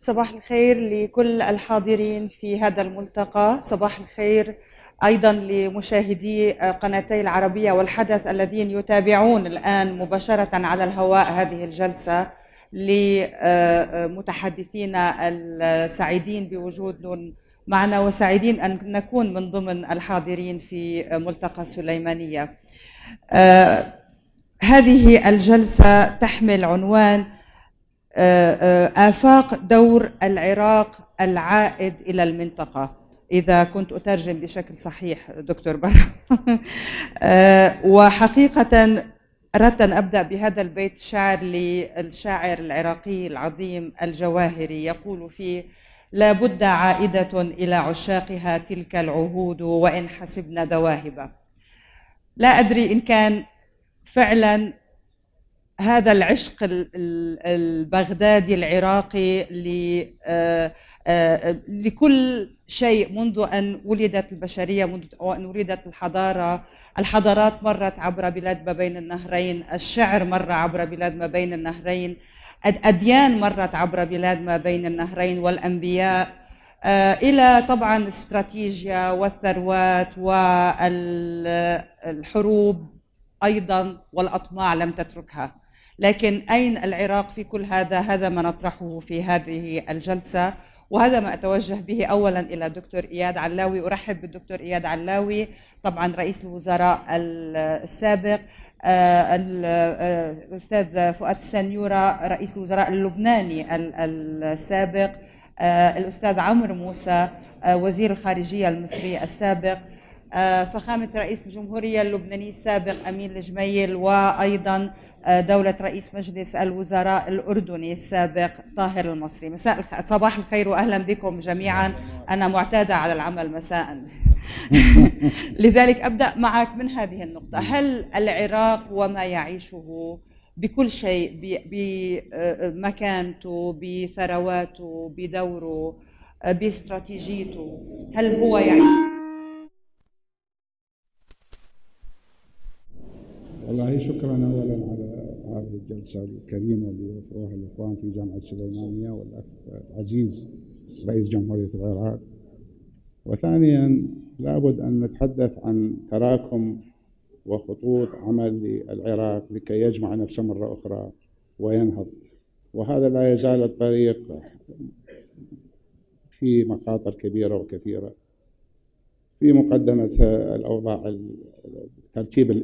صباح الخير لكل الحاضرين في هذا الملتقى. صباح الخير أيضا لمشاهدي قناتي العربية والحدث الذين يتابعون الآن مباشرة على الهواء هذه الجلسة، لمتحدثين السعيدين بوجودهم معنا وسعيدين أن نكون من ضمن الحاضرين في ملتقى السليمانية. هذه الجلسة تحمل عنوان آفاق دور العراق العائد إلى المنطقة، إذا كنت أترجم بشكل صحيح دكتور برا. وحقيقة أردت أن أبدأ بهذا البيت شعر للشاعر العراقي العظيم الجواهري، يقول فيه: لا بد عائدة إلى عشاقها تلك العهود وإن حسبنا ذواهب. لا أدري إن كان فعلا هذا العشق البغدادي العراقي لكل شيء منذ أن ولدت البشرية، منذ أن ولدت الحضارات مرت عبر بلاد ما بين النهرين، الشعر مر عبر بلاد ما بين النهرين، الأديان مرت عبر بلاد ما بين النهرين، والأنبياء، إلى طبعا الاستراتيجيا والثروات والحروب أيضا والأطماع لم تتركها. لكن أين العراق في كل هذا؟ هذا ما نطرحه في هذه الجلسة، وهذا ما أتوجه به أولا إلى الدكتور إياد علاوي. أرحب بالدكتور إياد علاوي، طبعا رئيس الوزراء السابق، الأستاذ فؤاد السنيورة رئيس الوزراء اللبناني السابق، الأستاذ عمرو موسى وزير الخارجية المصري السابق، فخامة رئيس الجمهورية اللبناني السابق أمين الجميل، وأيضا دولة رئيس مجلس الوزراء الأردني السابق طاهر المصري. صباح الخير وأهلا بكم جميعا. أنا معتادة على العمل مساء. لذلك أبدأ معك من هذه النقطة: هل العراق وما يعيشه بكل شيء، بمكانته، بثرواته، بدوره، باستراتيجيته، هل هو يعيش؟ والله شكرا اولا على هذه الجلسه الكريمه اللي وفروها الاخوان في جامعه السليمانيه والاخ العزيز رئيس جمهوريه العراق. وثانيا لابد ان نتحدث عن تراكم وخطوط عمل للعراق لكي يجمع نفسه مره اخرى وينهض، وهذا لا يزال الطريق في مخاطر كبيره وكثيره. في مقدمة الأوضاع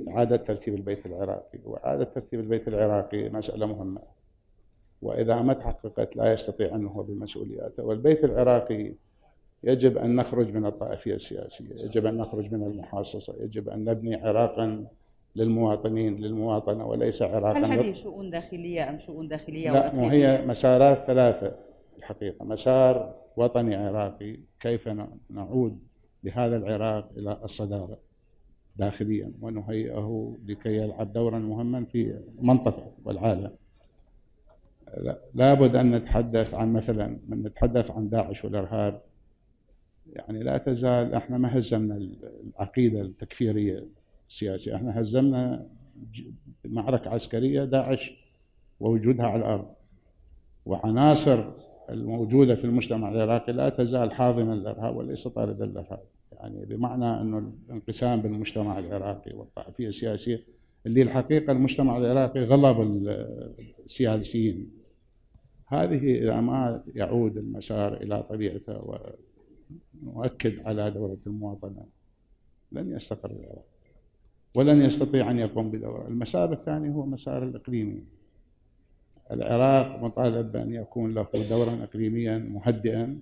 إعادة ترتيب البيت العراقي، وإعادة ترتيب البيت العراقي مسألة مهمة، وإذا ما تحققت لا يستطيع أنه هو بمسؤولياته. والبيت العراقي يجب أن نخرج من الطائفية السياسية، يجب أن نخرج من المحاصصة، يجب أن نبني عراقا للمواطنين للمواطنة وليس عراقا. هل هذه شؤون داخلية أم شؤون داخلية لا، وهي مسارات ثلاثة الحقيقة: مسار وطني عراقي، كيف نعود بهذا العراق إلى الصدارة داخليا ونهيئه لكي يلعب دورا مهما في المنطقة والعالم. لابد أن نتحدث عن مثلا نتحدث عن داعش والإرهاب. يعني لا تزال احنا ما هزمنا العقيدة التكفيرية السياسية، احنا هزمنا معركة عسكرية داعش ووجودها على الأرض، وعناصر الموجودة في المجتمع العراقي لا تزال حاضنة للإرهاب وليس طاردا للإرهاب. يعني بمعنى أنه الانقسام بالمجتمع العراقي والطائفية السياسية اللي الحقيقة المجتمع العراقي غلب السياسيين، هذه إذا ما يعود المسار إلى طبيعته ونؤكد على دولة المواطنة لن يستقر العراق ولن يستطيع أن يقوم بدوره. المسار الثاني هو مسار الإقليمي. العراق مطالب بأن يكون له دورا إقليميا مهدئا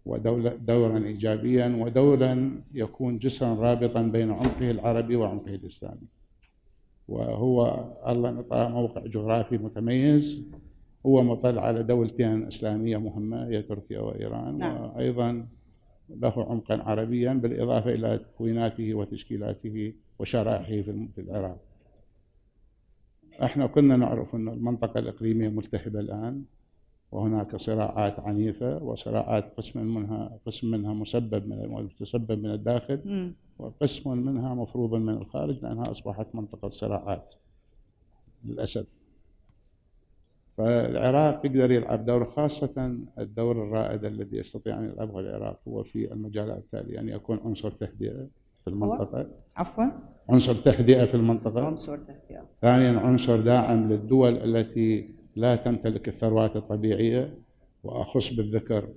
ودورا إيجابيا ودورا يكون جسرا رابطا بين عمقه العربي وعمقه الإسلامي. وهو الله نطاه موقع جغرافي متميز، هو مطل على دولتين إسلامية مهمة هي تركيا وإيران. نعم. وأيضا له عمقا عربيا بالإضافة إلى تكويناته وتشكيلاته وشرائحه في العراق. احنا كنا نعرف أن المنطقة الإقليمية ملتهبة الآن، وهناك صراعات عنيفة، وصراعات قسم منها متسبب من الداخل، وقسم منها مفروض من الخارج، لأنها أصبحت منطقة صراعات للأسف. فالعراق يقدر يلعب دور، خاصة الدور الرائد الذي يستطيع أن يلعبه العراق هو في المجالات التالية: أن يكون عنصر تهدئة في المنطقة. عفوا، عنصر تهدئة في المنطقة. عنصر تهدئة. ثانيا، عنصر داعم للدول التي لا تمتلك الثروات الطبيعية، وأخص بالذكر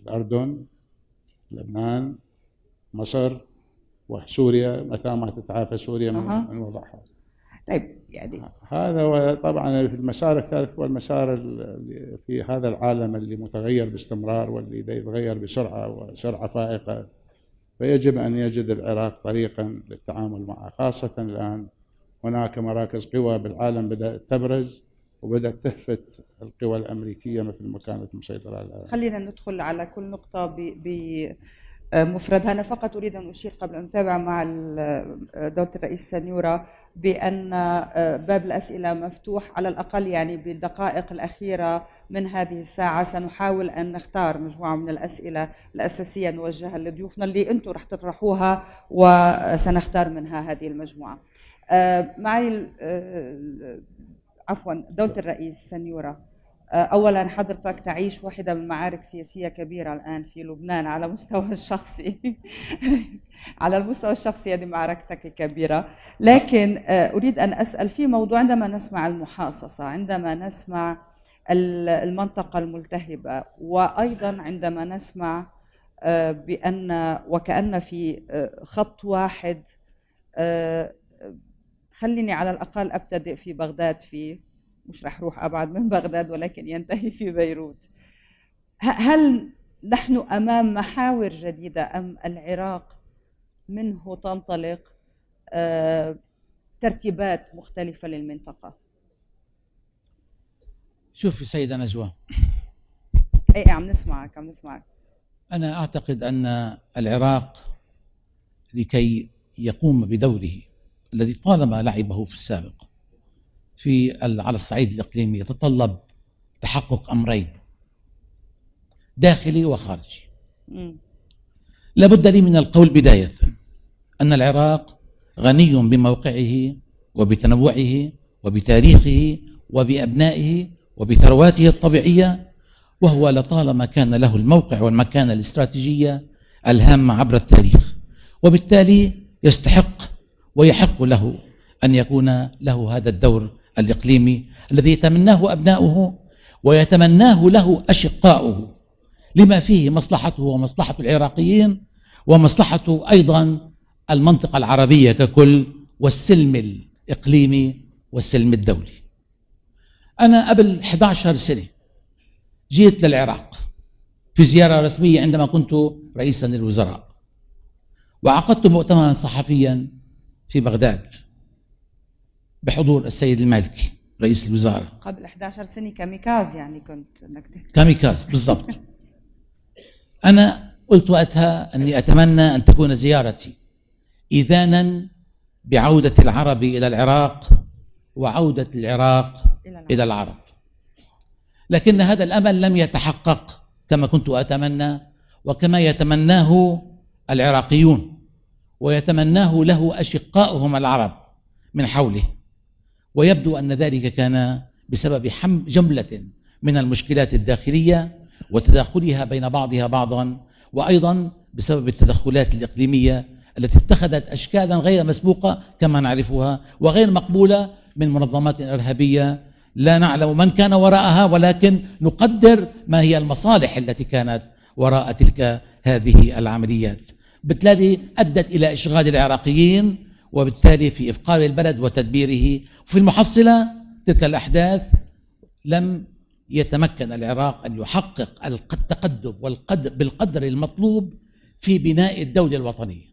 الأردن، لبنان، مصر وسوريا، متى ما تتعافى سوريا من وضعها. طيب، يعني هذا. وطبعا المسار الثالث هو المسار اللي في هذا العالم اللي متغير باستمرار، واللي يتغير بسرعة وسرعة فائقة، فيجب أن يجد العراق طريقا للتعامل معه، خاصة الآن هناك مراكز قوى بالعالم بدأت تبرز، وبدأت تهفت القوى الأمريكية مثل ما كانت مسيطرة على العالم. خلينا ندخل على كل نقطة بمفردها. أنا فقط أريد أن أشير قبل أن أتابع مع دولة الرئيس سنيورة بأن باب الأسئلة مفتوح، على الأقل يعني بالدقائق الأخيرة من هذه الساعة سنحاول أن نختار مجموعة من الأسئلة الأساسية نوجهها لضيوفنا اللي أنتم رح تطرحوها، وسنختار منها هذه المجموعة. معي عفوا دولة الرئيس سنيورة، أولا حضرتك تعيش واحدة من معارك سياسية كبيرة الآن في لبنان على مستوى الشخصي على المستوى الشخصي هذه معركتك الكبيرة، لكن أريد أن أسأل في موضوع: عندما نسمع المحاصصة، عندما نسمع المنطقة الملتهبة، وأيضا عندما نسمع بأن وكأن في خط واحد، خليني على الأقل أبتدئ في بغداد، مش رح روح أبعد من بغداد ولكن ينتهي في بيروت. هل نحن أمام محاور جديدة، أم العراق منه تنطلق ترتيبات مختلفة للمنطقة؟ شوفي سيدة نجوى، عم نسمعك. أنا أعتقد أن العراق لكي يقوم بدوره الذي طالما لعبه في السابق على الصعيد الإقليمي يتطلب تحقق أمرين: داخلي وخارجي. لابد لي من القول بداية أن العراق غني بموقعه وبتنوعه وبتاريخه وبأبنائه وبثرواته الطبيعية، وهو لطالما كان له الموقع والمكانة الاستراتيجية الهامة عبر التاريخ، وبالتالي يستحق ويحق له أن يكون له هذا الدور الإقليمي الذي يتمناه أبناؤه ويتمناه له أشقاؤه، لما فيه مصلحته ومصلحة العراقيين ومصلحة أيضا المنطقة العربية ككل، والسلم الإقليمي والسلم الدولي. أنا قبل 11 سنة جيت للعراق في زيارة رسمية عندما كنت رئيسا للوزراء، وعقدت مؤتمرا صحفيا في بغداد بحضور السيد المالكي رئيس الوزراء. قبل 11 سنة كاميكاز، يعني كنت كاميكاز بالضبط. أنا قلت وقتها أني أتمنى أن تكون زيارتي إذانا بعودة العرب إلى العراق وعودة العراق إلى العرب، لكن هذا الأمل لم يتحقق كما كنت أتمنى وكما يتمناه العراقيون ويتمناه له أشقاؤهم العرب من حوله، ويبدو أن ذلك كان بسبب جملة من المشكلات الداخلية وتداخلها بين بعضها بعضا، وأيضا بسبب التدخلات الإقليمية التي اتخذت أشكالا غير مسبوقة كما نعرفها وغير مقبولة من منظمات إرهابية لا نعلم من كان وراءها، ولكن نقدر ما هي المصالح التي كانت وراء تلك هذه العمليات. بالتالي أدت إلى إشغال العراقيين وبالتالي في إفقار البلد وتدبيره. وفي المحصلة تلك الأحداث لم يتمكن العراق أن يحقق التقدم بالقدر المطلوب في بناء الدولة الوطنية.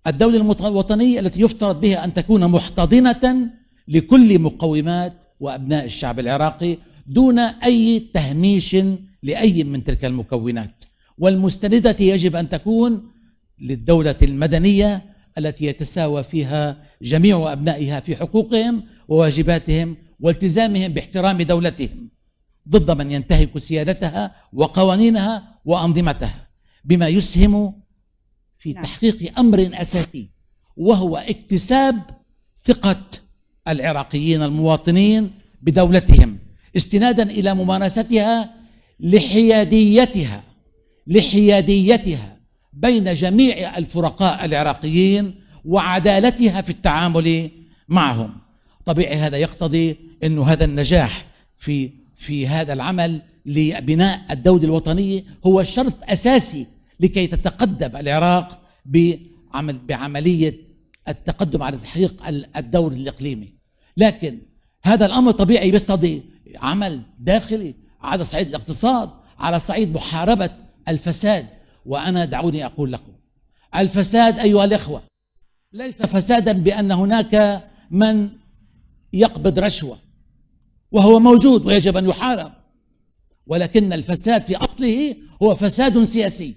الدولة الوطنية التي يفترض بها أن تكون محتضنة لكل مقومات وأبناء الشعب العراقي دون أي تهميش لأي من تلك المكونات، والمستندة يجب أن تكون للدولة المدنية التي يتساوى فيها جميع أبنائها في حقوقهم وواجباتهم والتزامهم باحترام دولتهم ضد من ينتهك سيادتها وقوانينها وأنظمتها، بما يسهم في تحقيق أمر أساسي وهو اكتساب ثقة العراقيين المواطنين بدولتهم استنادا إلى ممارستها لحياديتها بين جميع الفرقاء العراقيين وعدالتها في التعامل معهم. طبيعي هذا يقتضي أن هذا النجاح في هذا العمل لبناء الدولة الوطنية هو شرط أساسي لكي تتقدم العراق بعملية التقدم على تحقيق الدور الإقليمي. لكن هذا الأمر طبيعي يقتضي عمل داخلي على صعيد الاقتصاد، على صعيد محاربة الفساد. وأنا دعوني أقول لكم الفساد أيها الإخوة ليس فسادا بأن هناك من يقبض رشوة، وهو موجود ويجب أن يحارب، ولكن الفساد في أصله هو فساد سياسي،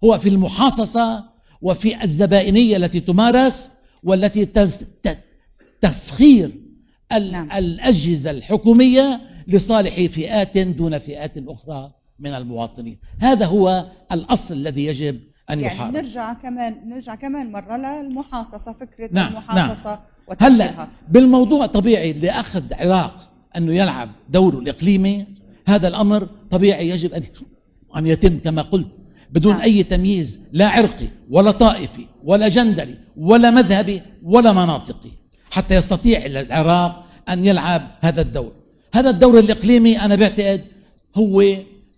هو في المحاصصة وفي الزبائنية التي تمارس والتي تسخير الأجهزة الحكومية لصالح فئات دون فئات أخرى من المواطنين. هذا هو الأصل الذي يجب أن يحارب. نرجع كمان مرة للمحاصصة، فكرة نعم المحاصصة نعم. وتفكيرها. هلا بالموضوع طبيعي لأخذ العراق أنه يلعب دوره الإقليمي، هذا الأمر طبيعي يجب أن يتم كما قلت بدون أي تمييز، لا عرقي ولا طائفي ولا جندري ولا مذهبي ولا مناطقي، حتى يستطيع العراق أن يلعب هذا الدور. هذا الدور الإقليمي أنا بعتقد هو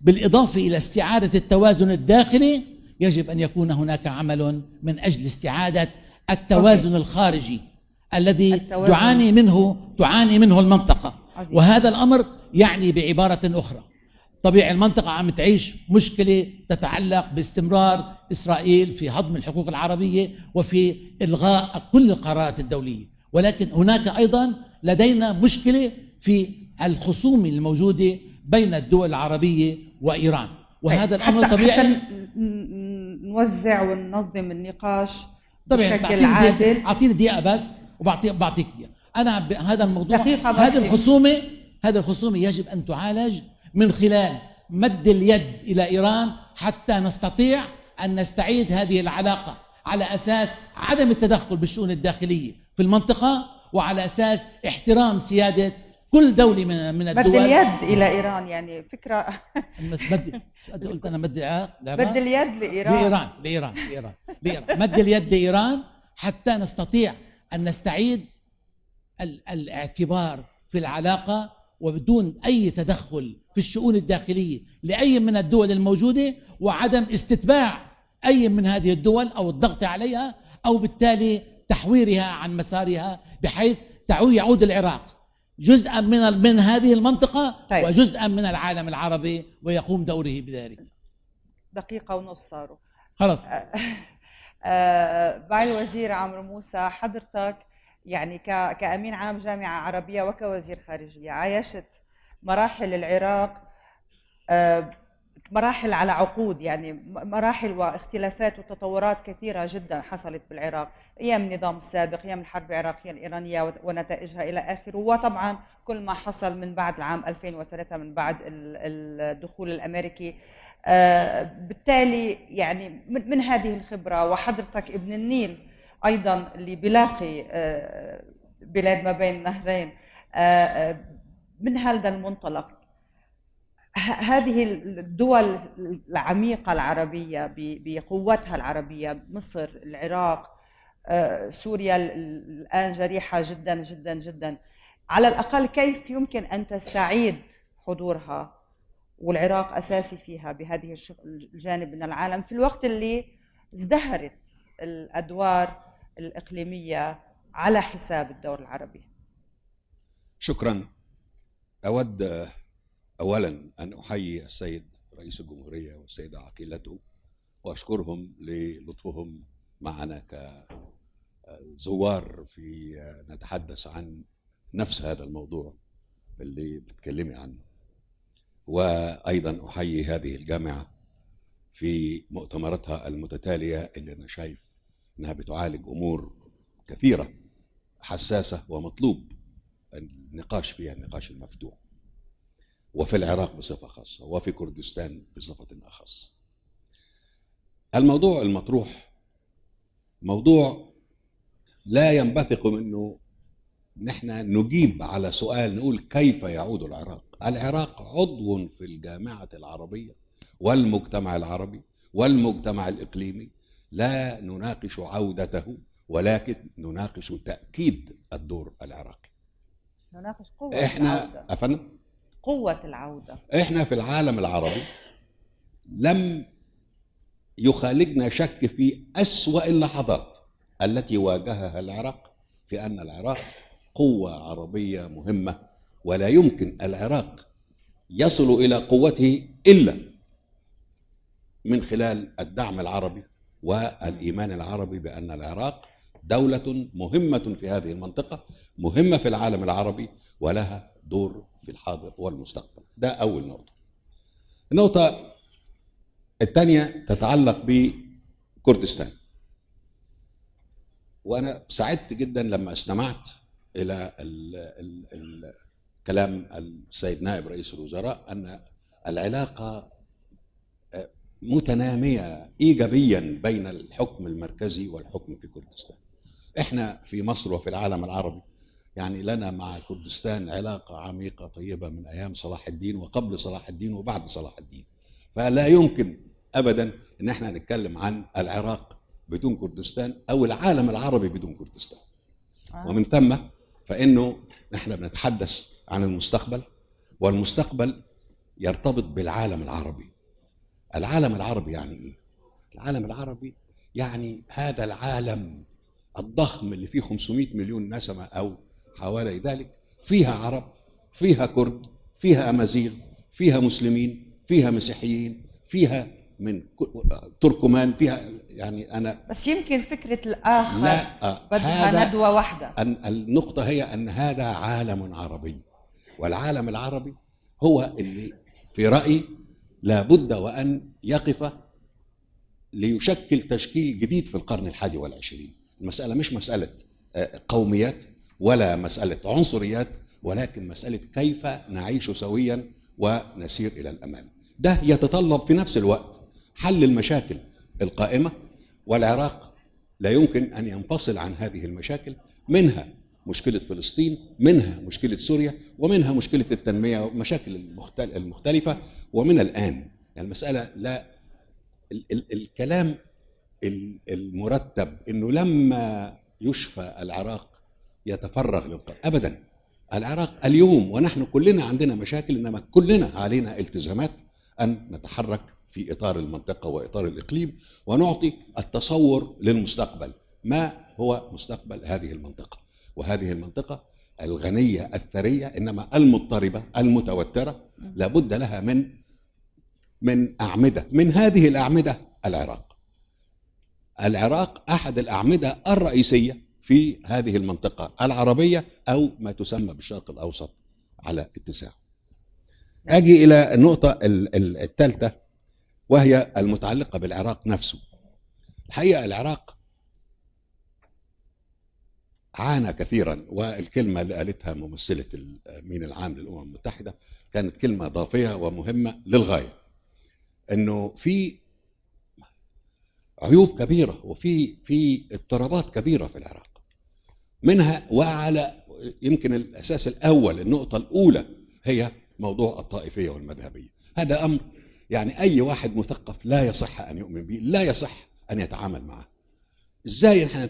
بالإضافة إلى استعادة التوازن الداخلي يجب أن يكون هناك عمل من أجل استعادة التوازن الخارجي الذي تعاني منه المنطقة. عزيز. وهذا الأمر يعني بعبارة أخرى طبيعي المنطقة عم تعيش مشكلة تتعلق باستمرار إسرائيل في هضم الحقوق العربية وفي إلغاء كل القرارات الدولية، ولكن هناك أيضا لدينا مشكلة في الخصوم الموجودة بين الدول العربية وإيران، وهذا الأمر طبيعي. حتى نوزع وننظم النقاش بشكل عادل. أعطيني دقيقة بس وبعطيك إياه. أنا هذا الموضوع، هذه الخصومة يجب أن تعالج من خلال مد اليد إلى إيران حتى نستطيع أن نستعيد هذه العلاقة على أساس عدم التدخل بالشؤون الداخلية في المنطقة، وعلى أساس احترام سيادة كل دولة من الدول. مد اليد إلى إيران يعني فكرة قلت أنا مد اليد لإيران مد اليد لإيران حتى نستطيع أن نستعيد الاعتبار في العلاقة وبدون أي تدخل في الشؤون الداخلية لأي من الدول الموجودة، وعدم استتباع أي من هذه الدول أو الضغط عليها أو بالتالي تحويرها عن مسارها، بحيث يعود العراق جزءا من هذه المنطقة. طيب. وجزءا من العالم العربي ويقوم دوره بذلك. دقيقة ونص صاروا خلاص. معالي الوزير عمرو موسى، حضرتك يعني كأمين عام جامعة عربية وكوزير خارجية عايشت مراحل العراق، مراحل على عقود، يعني مراحل واختلافات وتطورات كثيرة جدا حصلت بالعراق أيام النظام السابق، أيام الحرب العراقية الإيرانية ونتائجها إلى آخره، وطبعا كل ما حصل من بعد العام 2003 من بعد الدخول الأمريكي. بالتالي يعني من هذه الخبرة، وحضرتك ابن النيل أيضا اللي بيلاقي بلاد ما بين النهرين، من هذا المنطلق هذه الدول العميقة العربية بقوتها العربية، مصر، العراق، سوريا الآن جريحة جدا جدا جدا، على الأقل كيف يمكن أن تستعيد حضورها والعراق أساسي فيها بهذه الجانب من العالم في الوقت اللي ازدهرت الأدوار الإقليمية على حساب الدور العربي؟ شكرا. أود أولا أن أحيي السيد رئيس الجمهورية والسيدة عقيلته وأشكرهم للطفهم معنا كزوار في نتحدث عن نفس هذا الموضوع اللي بتكلمي عنه. وأيضا أحيي هذه الجامعة في مؤتمراتها المتتالية اللي أنا شايف أنها بتعالج أمور كثيرة حساسة ومطلوب النقاش فيها، النقاش المفتوح، وفي العراق بصفة خاصة وفي كردستان بصفة أخص. الموضوع المطروح موضوع لا ينبثق منه نحن نجيب على سؤال نقول كيف يعود العراق. العراق عضو في الجامعة العربية والمجتمع العربي والمجتمع الإقليمي، لا نناقش عودته ولكن نناقش تأكيد الدور العراقي. نناقش قوة احنا العودة. أفهم؟ قوة العودة. احنا في العالم العربي لم يخالجنا شك في أسوأ اللحظات التي واجهها العراق في أن العراق قوة عربية مهمة، ولا يمكن العراق يصل إلى قوته إلا من خلال الدعم العربي والإيمان العربي بأن العراق دولة مهمة في هذه المنطقة، مهمة في العالم العربي، ولها دور في الحاضر والمستقبل. ده أول نقطة. النقطة الثانية تتعلق بكردستان، وأنا سعدت جدا لما استمعت إلى كلام السيد نائب رئيس الوزراء أن العلاقة متنامية إيجابيا بين الحكم المركزي والحكم في كردستان. إحنا في مصر وفي العالم العربي يعني لنا مع كردستان علاقة عميقة طيبة من أيام صلاح الدين وقبل صلاح الدين وبعد صلاح الدين، فلا يمكن أبدا أن احنا نتكلم عن العراق بدون كردستان أو العالم العربي بدون كردستان. ومن ثم فإنه نحن بنتحدث عن المستقبل، والمستقبل يرتبط بالعالم العربي. العالم العربي يعني إيه؟ العالم العربي يعني هذا العالم الضخم اللي فيه 500 مليون نسمة أو حوالي ذلك، فيها عرب، فيها كرد، فيها أمازيغ، فيها مسلمين، فيها مسيحيين، فيها من تركمان، فيها يعني أنا بس يمكن فكرة الآخر لا بدها ندوة واحدة. النقطة هي أن هذا عالم عربي، والعالم العربي هو اللي في رأيي لابد وأن يقف ليشكل تشكيل جديد في القرن ال21. المسألة مش مسألة قوميات ولا مسألة عنصريات، ولكن مسألة كيف نعيش سويا ونسير إلى الأمام. ده يتطلب في نفس الوقت حل المشاكل القائمة، والعراق لا يمكن أن ينفصل عن هذه المشاكل، منها مشكلة فلسطين، منها مشكلة سوريا، ومنها مشكلة التنمية ومشاكل المختلفة. ومن الآن يعني المسألة لا الكلام المرتب إنه لما يشفى العراق يتفرغ للقرار أبدا. العراق اليوم ونحن كلنا عندنا مشاكل، إنما كلنا علينا التزامات أن نتحرك في إطار المنطقة وإطار الإقليم، ونعطي التصور للمستقبل. ما هو مستقبل هذه المنطقة؟ وهذه المنطقة الغنية الثرية إنما المضطربة المتوترة لابد لها من أعمدة. من هذه الأعمدة العراق أحد الأعمدة الرئيسية في هذه المنطقة العربية أو ما تسمى بالشرق الأوسط على اتساع. أجي إلى النقطة الثالثة وهي المتعلقة بالعراق نفسه. الحقيقة العراق عانى كثيرا، والكلمة اللي قالتها ممثلة الأمين العام للأمم المتحدة كانت كلمة ضافية ومهمة للغاية، أنه في عيوب كبيرة وفي اضطرابات كبيرة في العراق، منها وعلى يمكن الأساس الأول النقطة الأولى هي موضوع الطائفية والمذهبية. هذا أمر يعني أي واحد مثقف لا يصح أن يؤمن به، لا يصح أن يتعامل معه. إزاي نحن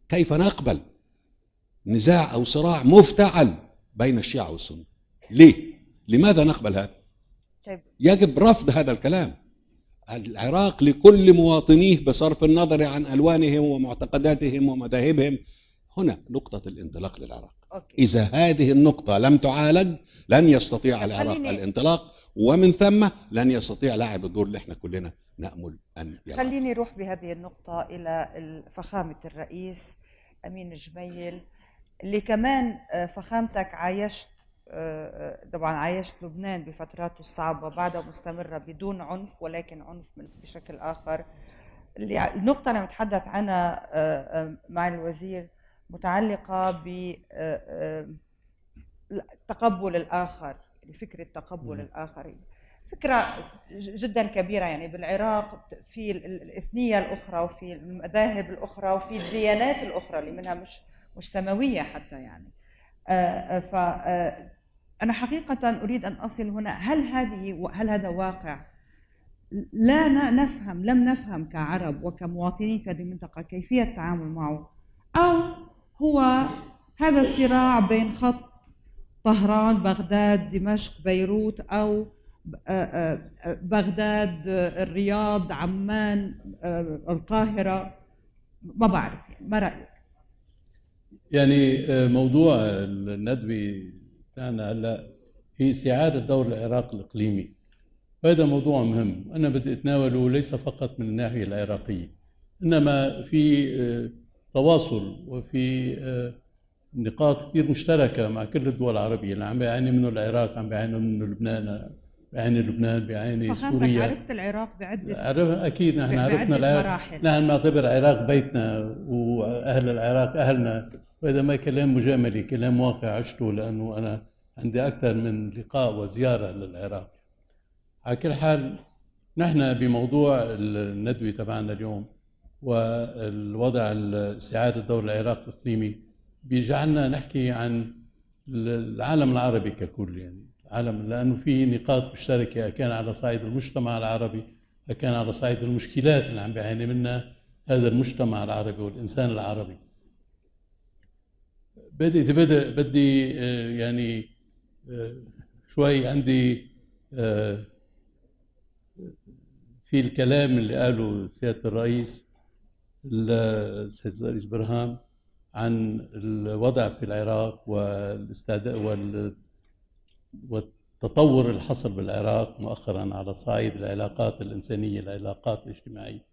كيف نقبل نزاع أو صراع مفتعل بين الشيعة والسنة؟ ليه؟ لماذا نقبل هذا؟ يجب رفض هذا الكلام. العراق لكل مواطنيه بصرف النظر عن ألوانهم ومعتقداتهم ومذاهبهم. هنا نقطة الانطلاق للعراق. إذا هذه النقطة لم تعالج لن يستطيع العراق الانطلاق، ومن ثم لن يستطيع لعب الدور اللي احنا كلنا نأمل أن يلعب. خليني أروح بهذه النقطة إلى فخامة الرئيس أمين جميل، اللي كمان فخامتك عايشت طبعا عايشت لبنان بفتراته الصعبة بعدها مستمرة بدون عنف، ولكن عنف بشكل آخر. النقطة أنا متحدث عنها مع الوزير متعلقة بتقبل الآخر، فكرة تقبل الآخر، فكرة جدا كبيرة. يعني بالعراق في الإثنية الأخرى وفي المذاهب الأخرى وفي الديانات الأخرى اللي منها مش مش سماوية حتى يعني. فأنا حقيقة أريد أن أصل هنا، هل هذا واقع لا لم نفهم كعرب وكمواطنين في هذه المنطقة كيفية التعامل معه، أو هو هذا الصراع بين خط طهران، بغداد، دمشق، بيروت، أو بغداد، الرياض، عمان، القاهرة، ما بعرف يعني. ما رأيك؟ يعني موضوع الندوة تاعنا هلا هي استعادة دور العراق الإقليمي، وهذا موضوع مهم. أنا بدي أتناوله ليس فقط من الناحية العراقية، إنما في تواصل وفي نقاط كثير مشتركة مع كل الدول العربية. اللي عم بيعاني منه العراق عم بيعاني منه لبنان، بيعاني سوريا. عرفت العراق بعدة أكيد نحن عرفنا العراق، نحن نعتبر العراق بيتنا وأهل العراق أهلنا، وهذا ما كلام مجاملي، كلام واقع عشته، لأنه أنا عندي أكثر من لقاء وزيارة للعراق. على كل حال نحن بموضوع الندوة تبعنا اليوم والوضع استعادة دور العراق الإقليمي بيجعلنا نحكي عن العالم العربي ككل، يعني العالم، لأنه في نقاط مشتركة كان على صعيد المجتمع العربي، كان على صعيد المشكلات اللي عم بيعاني منها هذا المجتمع العربي والإنسان العربي. بدي يعني شوي عندي في الكلام اللي قاله سيادة الرئيس برهام عن الوضع في العراق والتطور اللي حصل بالعراق مؤخرا على صعيد العلاقات الإنسانية، العلاقات الاجتماعية،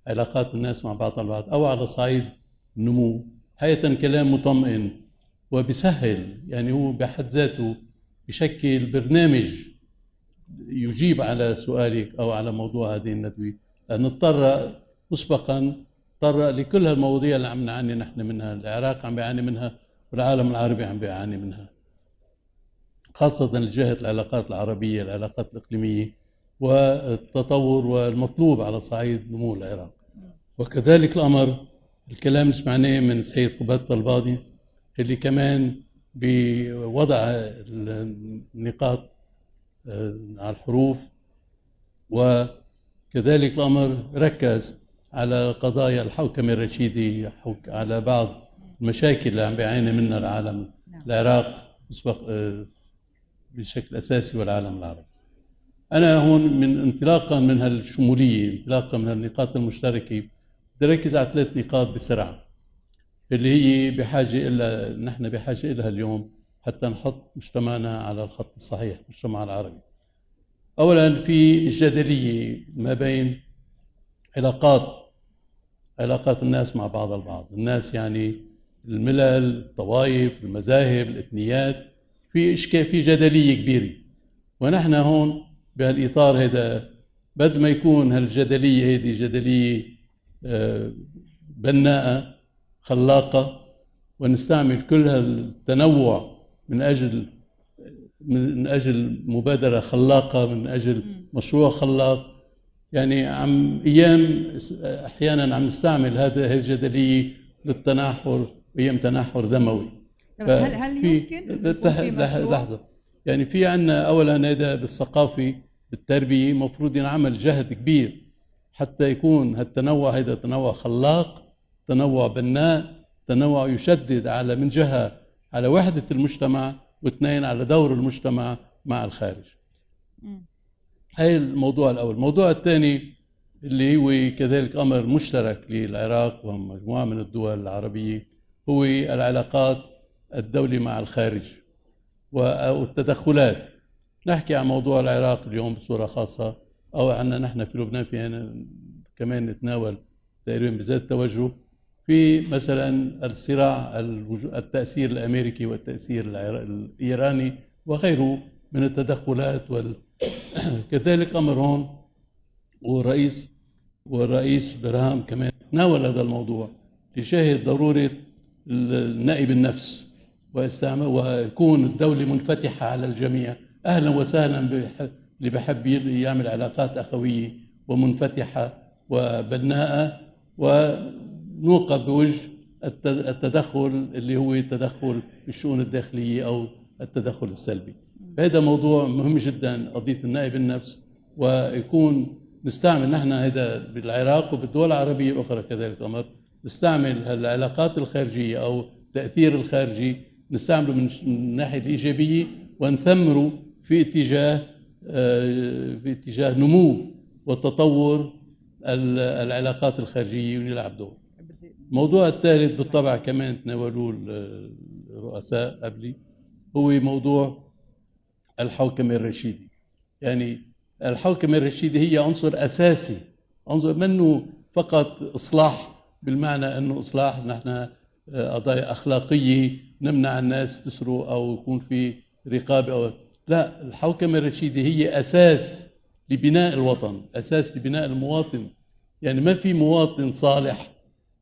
علاقات الناس مع بعض البعض، أو على صعيد النمو. حقيقة كلام مطمئن وبسهل، يعني هو بحد ذاته بشكل برنامج يجيب على سؤالك أو على موضوع هذه الندوة، لأن اضطر مسبقا لكل هالمواضيع اللي عم نعاني نحن منها، العراق عم بيعاني منها والعالم العربي عم بيعاني منها، خاصة لجهة العلاقات العربية، العلاقات الإقليمية والتطور والمطلوب على صعيد نمو العراق. وكذلك الأمر الكلام اللي سمعناه من السيد قباد طلبادي اللي كمان بوضع النقاط على الحروف، وكذلك الأمر ركز على قضايا الحوكمة الرشيدي، على بعض المشاكل اللي عم بيعاني منها العالم، العراق بشكل أساسي والعالم العربي. أنا هون من انطلاقا من هالشمولية، انطلاقا من النقاط المشتركة، بدي أركز على 3 نقاط بسرعة اللي هي نحن بحاجة إلها اليوم حتى نحط مجتمعنا على الخط الصحيح، المجتمع العربي. أولا في الجدلية ما بين علاقات الناس مع بعض البعض، الناس يعني الملل، الطوائف، المذاهب، الإثنيات، في جدلية كبيرة. ونحن هون بهالإطار هذا بد ما يكون هالجدلية هذه جدلية بناءة خلاقة، ونستعمل كل هالتنوع من أجل مبادرة خلاقة، من أجل مشروع خلاق. يعني أحيانا عم نستعمل هذه الجدلية للتناحر، أيام تناحر دموي. هل يمكن لحظة، يعني في عنا أولا هذا بالثقافة بالتربية مفروض ينعمل جهد كبير حتى يكون هالتنوع هذا تنوع خلاق، تنوع بناء، تنوع يشدد على من جهة على وحدة المجتمع، واثنين على دور المجتمع مع الخارج. هاي الموضوع الأول. الموضوع الثاني اللي هو كذلك أمر مشترك للعراق ومجموعة من الدول العربية هو العلاقات الدولة مع الخارج والتدخلات. نحكي عن موضوع العراق اليوم بصورة خاصة، أو عنا نحن في لبنان فينا كمان نتناول تقريبا بذات التوجه في مثلا الصراع التأثير الأمريكي والتأثير الإيراني وغيره من التدخلات. كذلك أمر هون والرئيس برهام كمان ناول هذا الموضوع ليشاهد ضرورة النائب النفس ويكون الدولة منفتحة على الجميع. أهلا وسهلا اللي بحب يعمل علاقات أخوية ومنفتحة وبناءة، ونوقف بوجه التدخل اللي هو التدخل في الشؤون الداخلية أو التدخل السلبي. هذا موضوع مهم جدا، قضية النائب النفس، ويكون نستعمل نحن هذا بالعراق وبالدول العربية الأخرى كذلك الأمر، نستعمل العلاقات الخارجية أو التأثير الخارجي نستعمله من الناحية الإيجابية ونثمره في اتجاه نمو وتطور العلاقات الخارجية ونلعب دور. الموضوع الثالث بالطبع كمان تناولوه الرؤساء قبلي، هو موضوع الحوكمة الرشيدي. يعني الحوكمة الرشيدي هي عنصر أساسي، عنصر منه فقط إصلاح بالمعنى أنه إصلاح نحن قضايا أخلاقية نمنع الناس تسرق أو يكون في رقابة أو لا. الحوكمة الرشيدة هي أساس لبناء الوطن، أساس لبناء المواطن. يعني ما في مواطن صالح،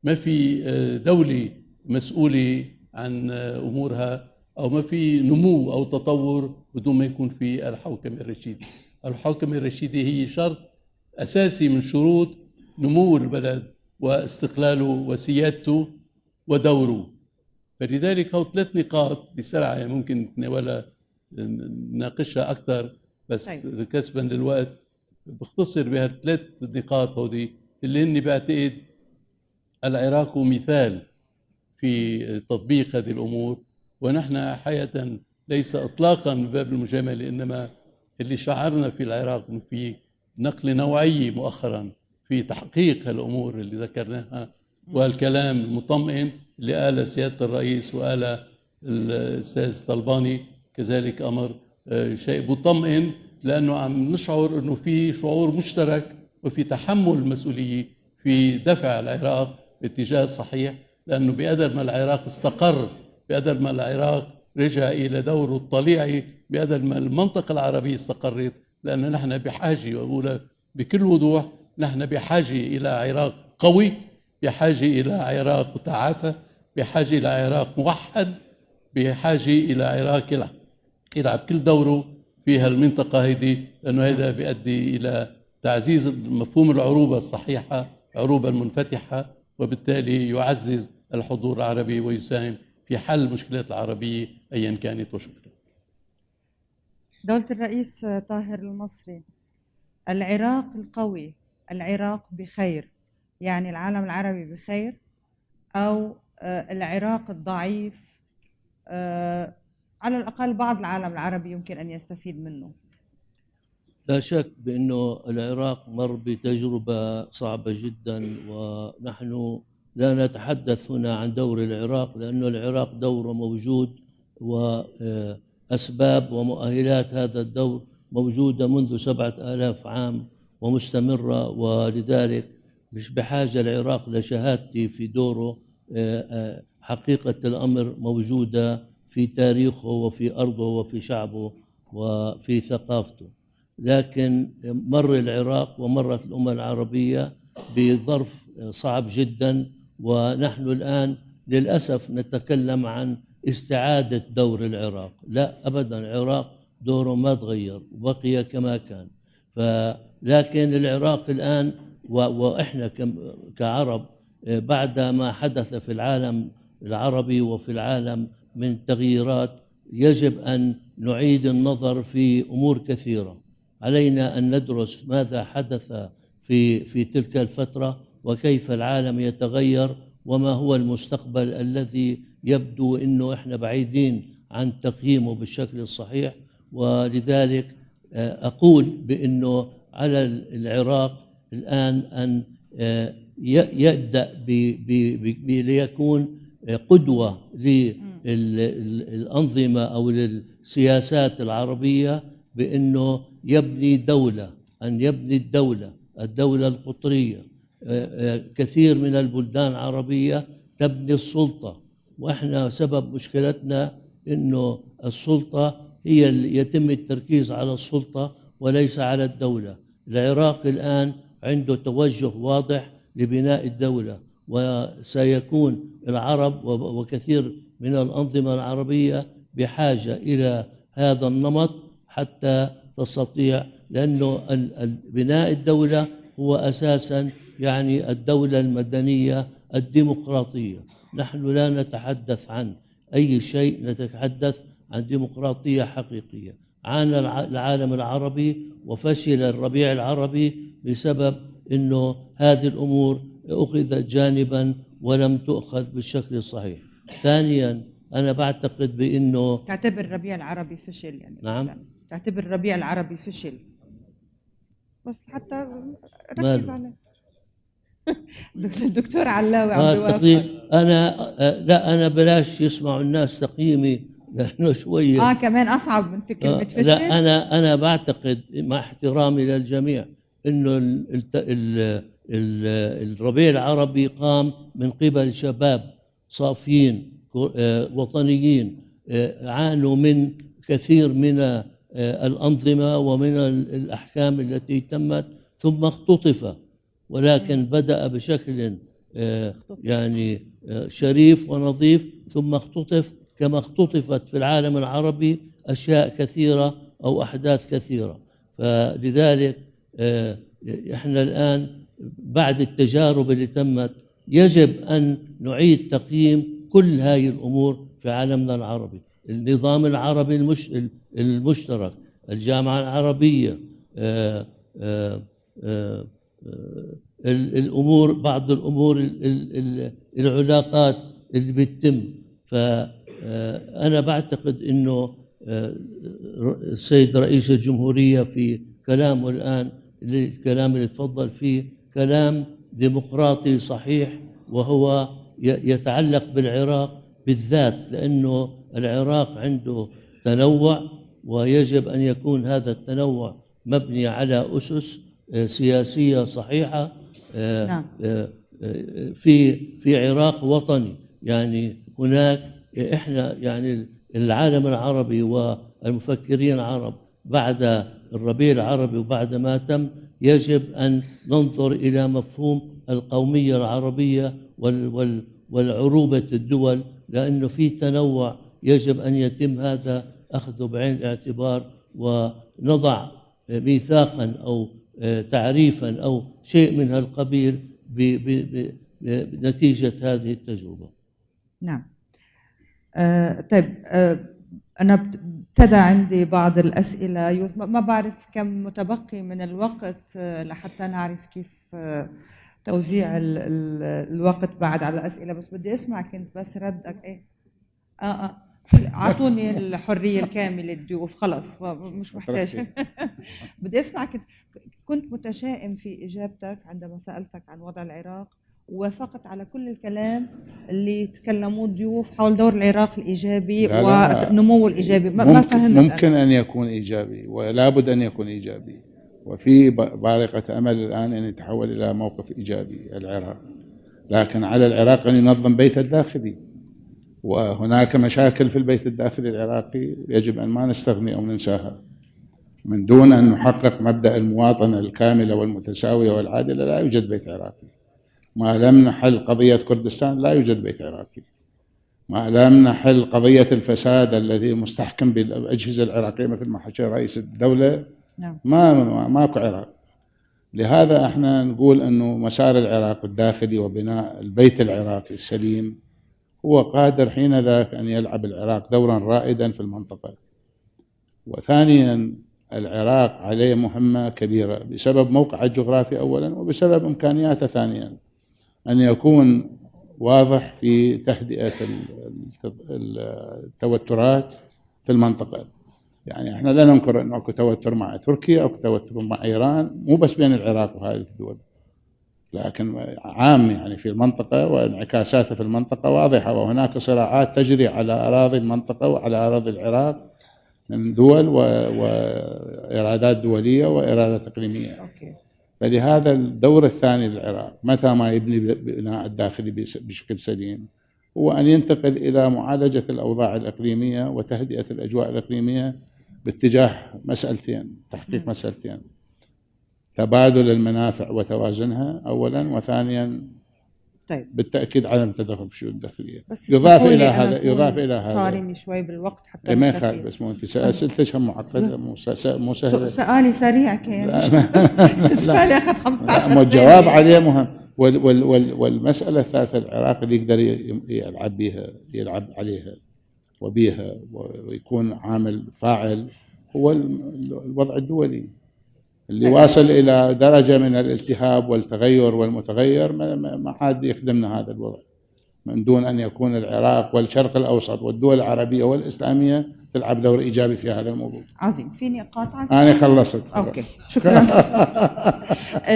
ما في دولة مسؤولة عن أمورها، أو ما في نمو أو تطور بدون ما يكون في الحوكمة الرشيدة. الحوكمة الرشيدة هي شرط أساسي من شروط نمو البلد واستقلاله وسيادته ودوره. فلذلك هو 3 نقاط بسرعة يعني ممكن نتناولها نناقشها أكثر، بس كسبا للوقت بختصر بها 3 نقاط هودي اللي هن بعتقد العراق مثال في تطبيق هذه الأمور. ونحن حقيقة ليس إطلاقا من باب المجاملة، إنما اللي شعرنا في العراق إنه في نقلة نوعية مؤخرا في تحقيق هالأمور اللي ذكرناها، والكلام المطمئن اللي قال سيادة الرئيس وقال الأستاذ طلباني كذلك أمر شيء مطمئن، لأنه عم نشعر إنه في شعور مشترك وفي تحمل المسؤولية في دفع العراق باتجاه الصحيح. لأنه بقدر ما العراق استقر، بقدر ما العراق رجع إلى دوره الطليعي، بقدر ما المنطقة العربية استقرت. لأن نحن بحاجة، وأقول بكل وضوح، نحن بحاجة إلى عراق قوي، بحاجة إلى عراق متعافى، بحاجة إلى عراق موحد، بحاجة إلى عراق يلعب كل دوره في هالمنطقة هذه، لأنه هذا بيؤدي إلى تعزيز مفهوم العروبة الصحيحة، العروبة المنفتحة، وبالتالي يعزز الحضور العربي ويساهم في حل مشكلات العربية أيا كانت. وشكرا. دولة الرئيس طاهر المصري، العراق القوي، العراق بخير، يعني العالم العربي بخير، أو العراق الضعيف على الأقل بعض العالم العربي يمكن أن يستفيد منه؟ لا شك بأنه العراق مر بتجربة صعبة جدا، ونحن لا نتحدث هنا عن دور العراق، لأن العراق دوره موجود، وأسباب ومؤهلات هذا الدور موجودة منذ 7000 عام ومستمرة، ولذلك مش بحاجة العراق لشهادتي في دوره. حقيقة الأمر موجودة في تاريخه وفي أرضه وفي شعبه وفي ثقافته. لكن مر العراق ومرت الأمة العربية بظرف صعب جدا، ونحن الآن للأسف نتكلم عن استعادة دور العراق. لا أبدا، العراق دوره ما تغير وبقي كما كان. لكن العراق الآن وإحنا كعرب بعد ما حدث في العالم العربي وفي العالم من تغييرات، يجب أن نعيد النظر في أمور كثيرة. علينا أن ندرس ماذا حدث في تلك الفترة، وكيف العالم يتغير، وما هو المستقبل الذي يبدو أنه إحنا بعيدين عن تقييمه بالشكل الصحيح. ولذلك أقول بأنه على العراق الآن أن يبدأ ليكون قدوة للأنظمة أو للسياسات العربية، بأنه يبني دولة، أن يبني الدولة القطرية. كثير من البلدان العربية تبني السلطة، وإحنا سبب مشكلتنا أنه السلطة هي يتم التركيز على السلطة وليس على الدولة. العراق الآن عنده توجه واضح لبناء الدولة، وسيكون العرب وكثير من الأنظمة العربية بحاجة إلى هذا النمط حتى تستطيع، لأنه بناء الدولة هو أساساً يعني الدولة المدنية الديمقراطية. نحن لا نتحدث عن أي شيء، نتحدث عن ديمقراطية حقيقية. عانى العالم العربي وفشل الربيع العربي بسبب أنه هذه الأمور أخذت جانبا ولم تؤخذ بالشكل الصحيح. ثانيا أنا بعتقد بأنه تعتبر الربيع العربي فشل يعني؟ نعم. تعتبر الربيع العربي فشل، بس حتى ركز ماله؟ على الدكتور علاوي عم تقييم بيوافق. أنا لا، أنا بلاش يسمعوا الناس تقييمي لأنه شوية كمان أصعب من كلمة فشل. لا، أنا بعتقد مع احترامي للجميع إنه الربيع العربي قام من قبل شباب صافيين وطنيين عانوا من كثير من الأنظمة ومن الأحكام التي تمت ثم اختطف، ولكن بدأ بشكل يعني شريف ونظيف، ثم اختطف كما اختطفت في العالم العربي أشياء كثيرة أو أحداث كثيرة. فلذلك إحنا الآن بعد التجارب اللي تمت يجب أن نعيد تقييم كل هذه الأمور في عالمنا العربي. النظام العربي المشترك، الجامعة العربية، الأمور، بعض الأمور، العلاقات اللي بتتم. فأنا بعتقد أنه السيد رئيس الجمهورية في كلامه الآن، الكلام اللي تفضل فيه كلام ديمقراطي صحيح، وهو يتعلق بالعراق بالذات، لأنه العراق عنده تنوع، ويجب أن يكون هذا التنوع مبني على أسس سياسية صحيحة. نعم. في عراق وطني، يعني هناك إحنا يعني العالم العربي والمفكرين العرب بعد الربيع العربي وبعد ما تم يجب أن ننظر إلى مفهوم القومية العربية والعروبة الدول، لأنه في تنوع يجب أن يتم هذا أخذه بعين الاعتبار، ونضع ميثاقا أو تعريفا أو شيء من هالقبيل بنتيجة هذه التجربة. نعم. طيب، أنا ابتدى عندي بعض الأسئلة، ما بعرف كم متبقي من الوقت لحتى نعرف كيف توزيع الوقت بعد على الأسئلة، بس بدي أسمع كنت بس ردك. إيه أعطوني الحرية الكاملة الضيوف، خلص مش محتاج. بدي أسمع. كنت متشائم في إجابتك عندما سألتك عن وضع العراق، ووافقت على كل الكلام اللي تكلموه الضيوف حول دور العراق الإيجابي ونموه الإيجابي. ما فهمت. ممكن أن يكون إيجابي، ولا بد أن يكون إيجابي، وفي بارقة أمل الآن أن يتحول إلى موقف إيجابي العراق، لكن على العراق أن ينظم بيته الداخلي، وهناك مشاكل في البيت الداخلي العراقي يجب أن ما نستغني أو ننساها. من دون أن نحقق مبدأ المواطنة الكاملة والمتساوية والعادلة لا يوجد بيت عراقي. ما لم نحل قضية كردستان لا يوجد بيت عراقي. ما لم نحل قضية الفساد الذي مستحكم بالأجهزة العراقية مثل ما حكى رئيس الدولة، ماكو عراق. لهذا احنا نقول انه مسار العراق الداخلي وبناء البيت العراقي السليم هو قادر حين ذاك ان يلعب العراق دورا رائدا في المنطقة. وثانيا العراق عليه مهمة كبيرة بسبب موقعه الجغرافي أولا، وبسبب إمكانياته ثانيا، أن يكون واضح في تهدئة التوترات في المنطقة. يعني احنا لا ننكر أنه أكو توتر مع تركيا، أكو توتر مع إيران، مو بس بين العراق وهذه الدول، لكن عام يعني في المنطقة، وانعكاساته في المنطقة واضحة. وهناك صراعات تجري على أراضي المنطقة وعلى أراضي العراق من دول وإرادات دولية وإرادات إقليمية. فلهذا الدور الثاني للعراق متى ما يبني بناء الداخلي بشكل سليم هو أن ينتقل إلى معالجة الأوضاع الإقليمية وتهدئة الأجواء الإقليمية باتجاه مسألتين، تحقيق مسألتين: تبادل المنافع وتوازنها أولا، وثانيا طيب بالتاكيد عدم التدخل في الشؤون الداخليه. بس يضاف اسمحوا الى لي هذا أنا يضاف أكون الى هذا صارمة شوي بالوقت حتى ما نستفيد. يخالف، بس مو انت اسئلتك معقده مو سهله. سؤالي سريع كان سؤالي اخذ 15 لا، الجواب عليه مهم. والمساله الثالثه العراق اللي يقدر يلعب عليها وبيها ويكون عامل فاعل هو الوضع الدولي اللي واصل الى درجه من الالتهاب والتغير والمتغير. ما حد يخدمنا هذا الوضع من دون ان يكون العراق والشرق الاوسط والدول العربيه والاسلاميه تلعب دور ايجابي في هذا الموضوع. عظيم. فيني اقاطعك؟ انا خلصت خلاص. اوكي شكرا.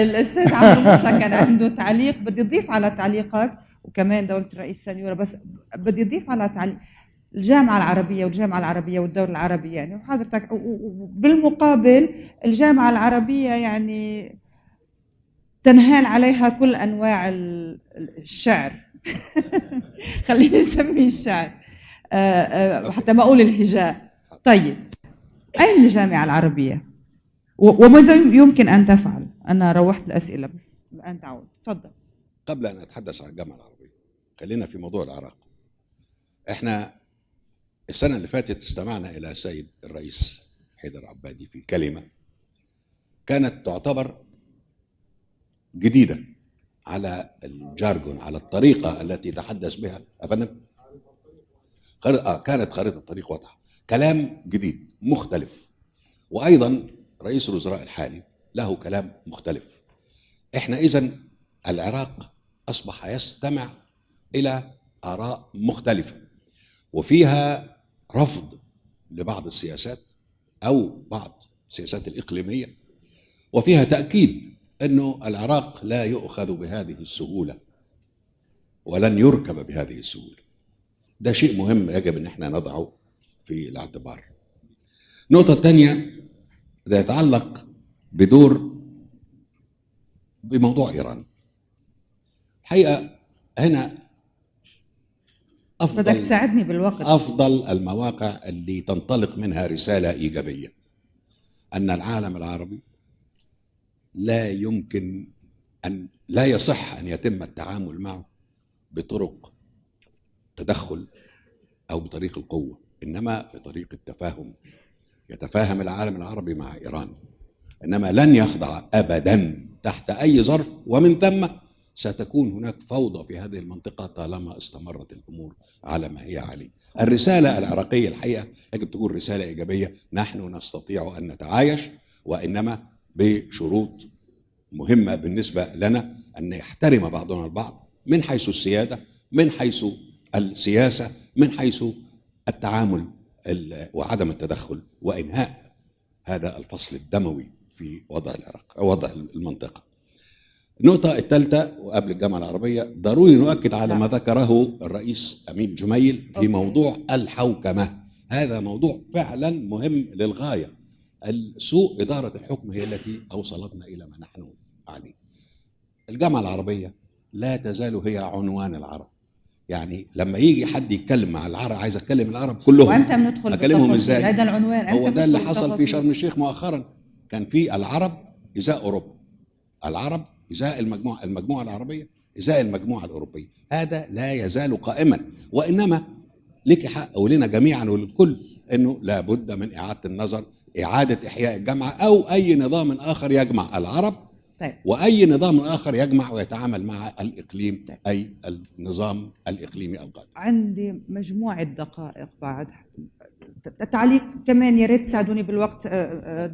الاستاذ عمرو موسى كان عنده تعليق، بدي اضيف على تعليقك وكمان دوله الرئيس سنيورة، بس بدي اضيف على تعليق الجامعه العربيه والدوله العربيه يعني، وحضرتك بالمقابل الجامعه العربيه يعني تنهال عليها كل انواع الشعر خليني نسميه الشعر حتى ما اقول الهجاء. طيب اين الجامعه العربيه وماذا يمكن ان تفعل؟ انا روحت الاسئله بس الان تعود. تفضل. قبل ان اتحدث عن الجامعه العربيه خلينا في موضوع العراق. احنا السنه اللي فاتت استمعنا الى السيد الرئيس حيدر عبادي في كلمه كانت تعتبر جديده على الجارجون، على الطريقه التي تحدث بها افندم. كانت خريطه الطريق واضحه، كلام جديد مختلف. وايضا رئيس الوزراء الحالي له كلام مختلف. احنا اذن العراق اصبح يستمع الى اراء مختلفه وفيها رفض لبعض السياسات او بعض السياسات الاقليميه، وفيها تاكيد انه العراق لا يؤخذ بهذه السهوله ولن يركب بهذه السهوله. ده شيء مهم يجب ان احنا نضعه في الاعتبار. النقطه الثانيه ده يتعلق بموضوع ايران. الحقيقه هنا بدك تساعدني بالوقت. افضل المواقع اللي تنطلق منها رساله ايجابيه ان العالم العربي لا يصح ان يتم التعامل معه بطرق تدخل او بطريق القوه، انما بطريق التفاهم. يتفاهم العالم العربي مع ايران، انما لن يخضع ابدا تحت اي ظرف، ومن ثم ستكون هناك فوضى في هذه المنطقه طالما استمرت الامور على ما هي عليه. الرساله العراقيه الحقيقه يجب تكون رساله ايجابيه، نحن نستطيع ان نتعايش، وانما بشروط مهمه بالنسبه لنا، ان يحترم بعضنا البعض من حيث السياده، من حيث السياسه، من حيث التعامل وعدم التدخل، وانهاء هذا الفصل الدموي في وضع العراق او وضع المنطقه. النقطة الثالثة وقبل الجامعة العربية ضروري نؤكد على ما ذكره الرئيس أمين جميل في موضوع الحوكمة. هذا موضوع فعلا مهم للغاية. سوء إدارة الحكم هي التي أوصلتنا إلى ما نحن عليه. الجامعة العربية لا تزال هي عنوان العرب. يعني لما يجي حد يتكلم مع العرب، عايز أتكلم العرب كلهم، وأنت بندخل أكلمهم إزاي؟ هذا العنوان. هو ده اللي حصل في شرم الشيخ مؤخرا. كان في العرب إزاء أوروبا، العرب إزاء المجموعة العربية، إزاء المجموعة الأوروبية. هذا لا يزال قائما، وإنما لك حق ولنا جميعا وللكل أنه لابد من إعادة النظر، إعادة إحياء الجامعة أو أي نظام آخر يجمع العرب. طيب. وأي نظام آخر يجمع ويتعامل مع الإقليم. طيب. أي النظام الإقليمي القادم. عندي مجموعة دقائق بعد تعليق كمان، يا ريت تساعدوني بالوقت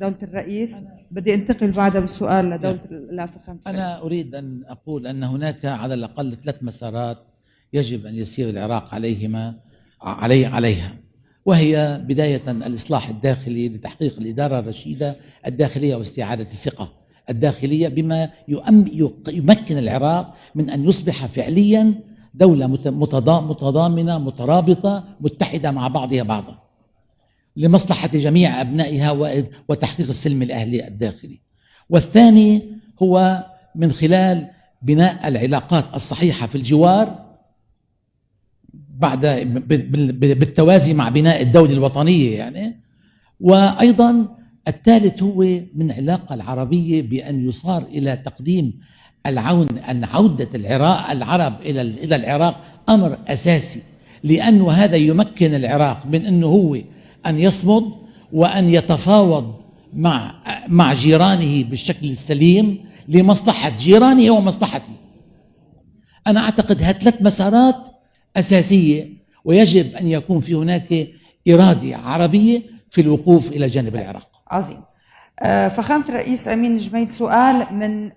دولة الرئيس. بدي انتقل بعدها بالسؤال لدولة الفخامة. أنا أريد أن أقول أن هناك على الأقل 3 مسارات يجب أن يسير العراق عليها، وهي بداية الإصلاح الداخلي لتحقيق الإدارة الرشيدة الداخلية واستعادة الثقة الداخلية، بما يمكن العراق من أن يصبح فعليا دولة متضامنة مترابطة متحدة مع بعضها بعضا لمصلحة جميع أبنائها وتحقيق السلم الأهلي الداخلي. والثاني هو من خلال بناء العلاقات الصحيحة في الجوار بالتوازي مع بناء الدولة الوطنية يعني. وأيضا الثالث هو من العلاقة العربية بأن يصار إلى تقديم أن عودة العرب إلى العراق أمر أساسي، لأنه هذا يمكن العراق من أنه هو أن يصمد وأن يتفاوض مع جيرانه بالشكل السليم لمصلحة جيرانه ومصلحته. أنا أعتقد هذه 3 مسارات أساسية، ويجب أن يكون في هناك إرادة عربية في الوقوف إلى جانب العراق. عظيم. فخامة الرئيس أمين جميد، سؤال من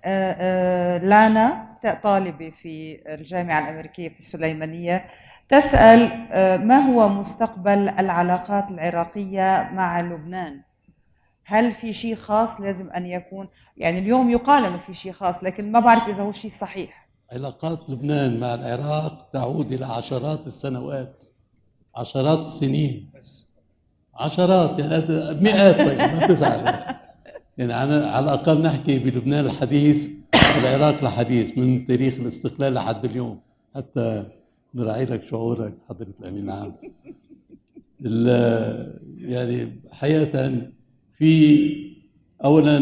لانا، طالبة في الجامعة الأمريكية في السليمانية، تسأل ما هو مستقبل العلاقات العراقية مع لبنان؟ هل في شيء خاص لازم أن يكون، يعني اليوم يقال أنه في شيء خاص لكن ما بعرف إذا هو شيء صحيح. علاقات لبنان مع العراق تعود إلى عشرات السنوات، عشرات السنين، عشرات يعني مئات. طيب ما تزعل، يعني على الأقل نحكي بلبنان الحديث والعراق الحديث من تاريخ الاستقلال لحد اليوم، حتى نراعي لك شعورك حضرة الأمين العام. يعني حقيقة في أولا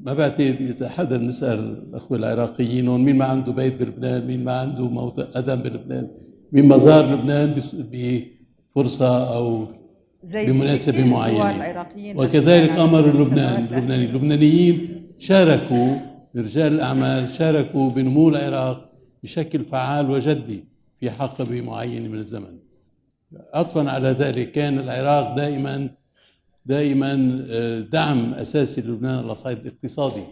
ما بعتقد إذا حدا بنسأل الأخوة العراقيين مين ما عنده بيت بلبنان، مين ما عنده موطن قدم بلبنان، مين ما زار لبنان بفرصة أو بمناسبة معينة. وكذلك أمر اللبنانيين شاركوا، رجال الأعمال شاركوا بنمو العراق بشكل فعال وجدي في حقبة معينة من الزمن. عطفا على ذلك كان العراق دائما دعم أساسي للبنان على الصعيد الاقتصادي.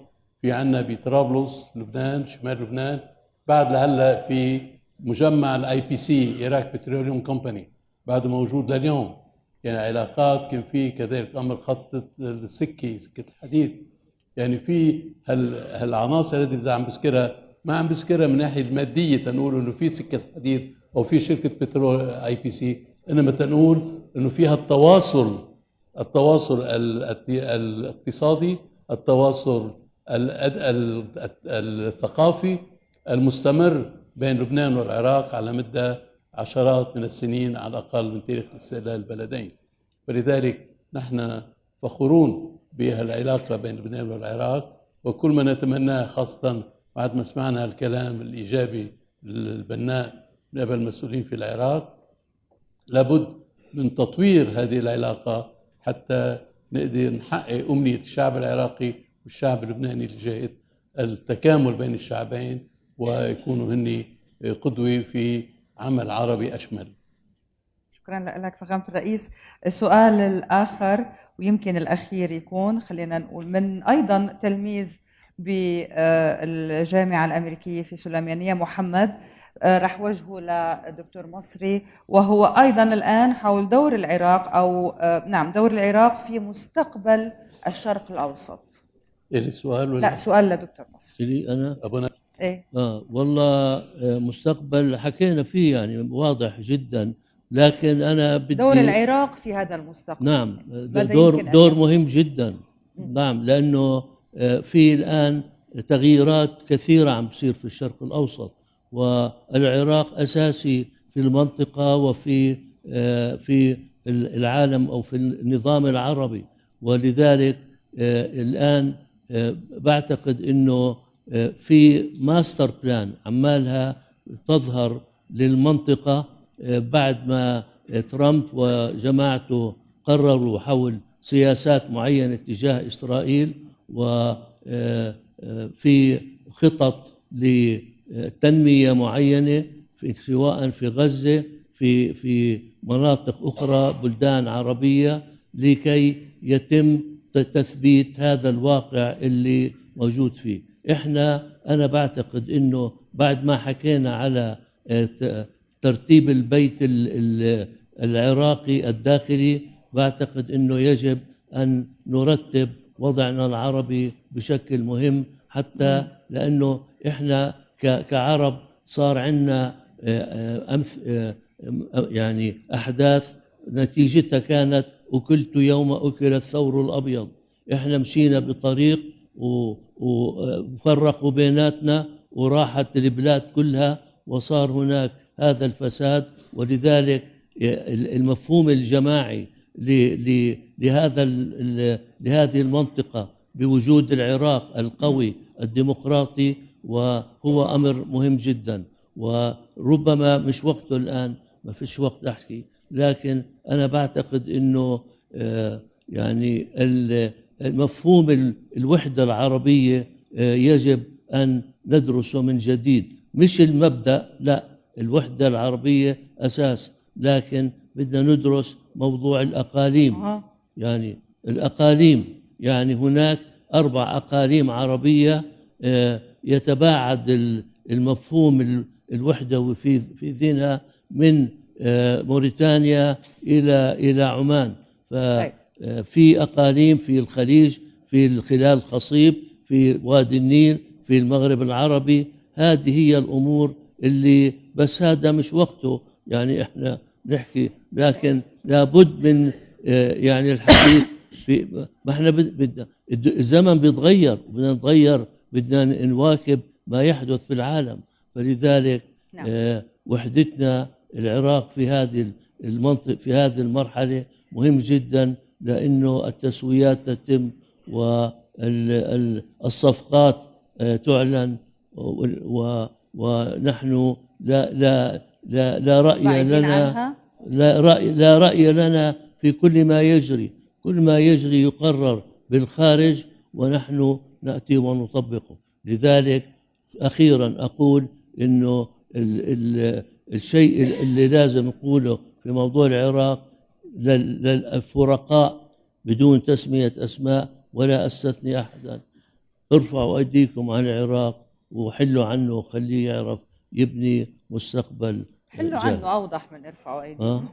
في عنا بطرابلس لبنان شمال لبنان بعد لهلا في مجمع الاي بي سي إيراك بتروليوم كومباني بعده موجود لليوم، يعني علاقات. كان في كذلك امر خط سكه الحديد. يعني في هالعناصر هذه اذا عم بذكرها ما عم بذكرها من ناحيه الماديه تنقول انه في سكه حديد او في شركه بترول اي بي سي، انما تنقول انه فيها التواصل الاقتصادي، التواصل الثقافي المستمر بين لبنان والعراق على مدة عشرات من السنين على الأقل من تاريخ استقلال البلدين. ولذلك نحن فخورون بهالعلاقة بين لبنان والعراق، وكل ما نتمناه خاصة بعد ما سمعنا الكلام الإيجابي البناء من قبل المسؤولين في العراق، لابد من تطوير هذه العلاقة حتى نقدر نحقق أمنية الشعب العراقي والشعب اللبناني لجهة التكامل بين الشعبين، ويكونوا هن قدوة في عمل عربي أشمل. شكرا لك فخامة الرئيس. السؤال الآخر ويمكن الأخير يكون، خلينا نقول، من أيضا تلميذ بالجامعة الأمريكية في سليمانية، محمد، رح وجهه للدكتور مصري، وهو أيضا الآن حول دور العراق دور العراق في مستقبل الشرق الأوسط. إيه السؤال ولا؟ لا، سؤال لدكتور مصري. لي أنا؟ أبونا إيه؟ والله مستقبل حكينا فيه يعني واضح جدا، لكن أنا بدي دور العراق في هذا المستقبل. نعم، دور مهم جدا. نعم، لأنه في الآن تغييرات كثيرة عم بتصير في الشرق الأوسط، والعراق أساسي في المنطقة وفي في العالم أو في النظام العربي. ولذلك الآن بعتقد أنه في ماستر بلان عمالها تظهر للمنطقة بعد ما ترامب وجماعته قرروا حول سياسات معينة تجاه إسرائيل، وفي خطط لتنمية معينة سواء في غزة في مناطق أخرى بلدان عربية، لكي يتم تثبيت هذا الواقع اللي موجود فيه. أنا بعتقد إنه بعد ما حكينا على ترتيب البيت العراقي الداخلي، بعتقد إنه يجب أن نرتب وضعنا العربي بشكل مهم، حتى لأنه إحنا كعرب صار عندنا يعني أحداث نتيجتها كانت أكلت يوم أكل الثور الأبيض. إحنا مشينا بطريق وفرقوا بيناتنا وراحت البلاد كلها وصار هناك هذا الفساد. ولذلك المفهوم الجماعي لهذه المنطقة بوجود العراق القوي الديمقراطي وهو أمر مهم جدا، وربما مش وقته الآن، ما فيش وقت أحكي، لكن أنا بعتقد أنه يعني المفهوم الوحدة العربية يجب أن ندرسه من جديد، مش المبدأ، لا، الوحدة العربية أساس، لكن بدنا ندرس موضوع الأقاليم. يعني الأقاليم، يعني هناك 4 أقاليم عربية، يتباعد المفهوم الوحدة في ذهنها من موريتانيا إلى عمان. ففي أقاليم في الخليج، في الخلال الخصيب، في وادي النيل، في المغرب العربي. هذه هي الأمور اللي بس هذا مش وقته يعني إحنا نحكي، لكن لابد من يعني الحديث في، ما احنا الزمن بيتغير، بدنا نتغير، بدنا نواكب ما يحدث في العالم. فلذلك وحدتنا العراق في هذه المنطقة، في هذه المرحلة مهم جدا، لأنه التسويات تتم والصفقات تعلن، ونحن لا رأي لنا، لا رأي لنا في كل ما يجري. كل ما يجري يقرر بالخارج ونحن نأتي ونطبقه. لذلك أخيرا أقول إنه الشيء اللي لازم نقوله في موضوع العراق للفرقاء بدون تسمية أسماء ولا أستثني أحدا: ارفعوا أيديكم عن العراق وحلوا عنه وخليه يعرف يبني مستقبل. حلوا عنه أوضح من ارفعوا أيديكم.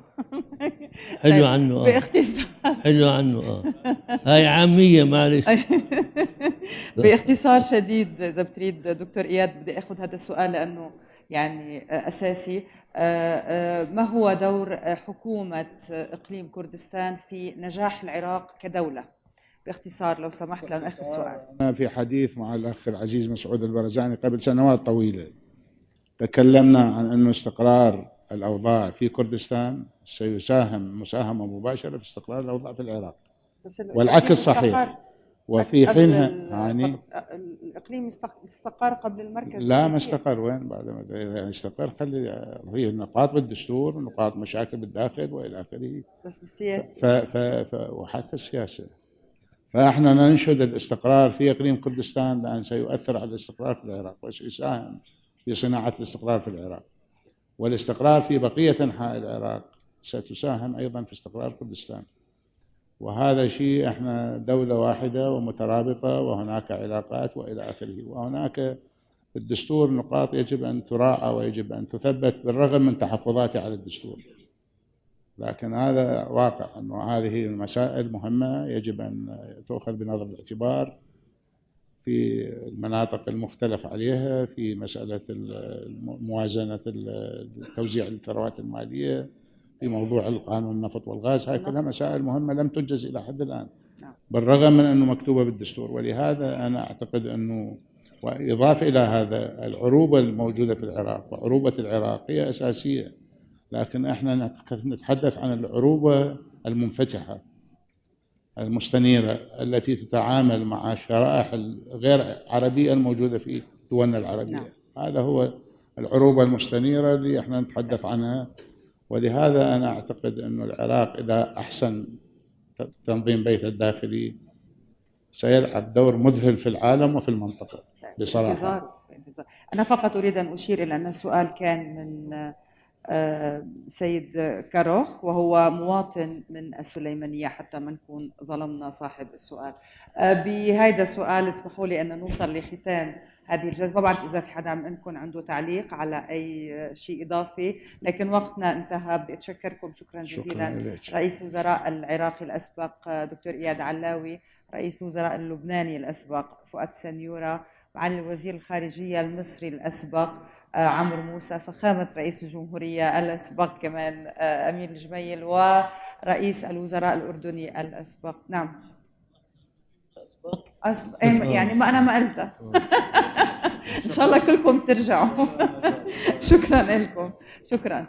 حلوا عنه باختصار. حلوا عنه هاي عامية، معلش. باختصار شديد إذا بتريد دكتور إياد، بدي أخذ هذا السؤال لأنه يعني أساسي. ما هو دور حكومة إقليم كردستان في نجاح العراق كدولة؟ باختصار لو سمحت، لأن آخر سؤال. في حديث مع الأخ العزيز مسعود البرزاني قبل سنوات طويلة تكلمنا عن أنه استقرار الأوضاع في كردستان سيساهم مساهمة مباشرة في استقرار الأوضاع في العراق، والعكس صحيح. وفي حينها يعني الإقليم استقر قبل المركز. لا، ما استقر. وين بعد ما يعني استقر؟ خلي هي نقاط بالدستور ونقاط مشاكل بالداخل والى اخره، بس بالسياسه وحتى السياسه. فاحنا ننشد الاستقرار في اقليم كردستان لان سيؤثر على الاستقرار في العراق وسيساهم في صناعه الاستقرار في العراق، والاستقرار في بقيه انحاء العراق ستساهم ايضا في استقرار كردستان. وهذا شيء، احنا دولة واحدة ومترابطة وهناك علاقات والى اخره، وهناك الدستور نقاط يجب ان تراعى ويجب ان تثبت بالرغم من تحفظاتي على الدستور، لكن هذا واقع انه هذه المسائل مهمة يجب ان تؤخذ بنظر الاعتبار في المناطق المختلف عليها، في مسألة موازنة توزيع الثروات المالية، في موضوع القانون النفط والغاز. هاي كلها مسائل مهمة لم تنجز إلى حد الآن بالرغم من أنه مكتوبة بالدستور. ولهذا أنا أعتقد أنه، وإضافة إلى هذا، العروبة الموجودة في العراق وعروبة العراق هي أساسية، لكن احنا نتحدث عن العروبة المنفتحة المستنيرة التي تتعامل مع الشرائح الغير عربية الموجودة في دولنا العربية. هذا هو العروبة المستنيرة اللي احنا نتحدث عنها. ولهذا أنا أعتقد أن العراق إذا أحسن تنظيم بيته الداخلي سيلعب دور مذهل في العالم وفي المنطقة بصراحة. أنا فقط أريد أن أشير إلى أن السؤال كان من سيد كاروخ، وهو مواطن من السليمانية، حتى ما نكون ظلمنا صاحب السؤال. بهذا السؤال اسمحوا لي أن نوصل لختام هذه الجلسة. ما بعرف إذا في حدا منكم عنده تعليق على أي شيء إضافي، لكن وقتنا انتهى. بدي أتشكركم شكرا جزيلا رئيس الوزراء العراقي الأسبق دكتور إياد علاوي، رئيس الوزراء اللبناني الأسبق فؤاد سنيورة، معالي وزير الخارجية المصري الأسبق عمرو موسى، فخامة رئيس الجمهورية الأسبق كمان أمير الجميل، ورئيس الوزراء الأردني الأسبق. نعم أسبق. يعني ما أنا ما قلتها. إن شاء الله كلكم ترجعوا. شكرا لكم. شكرا.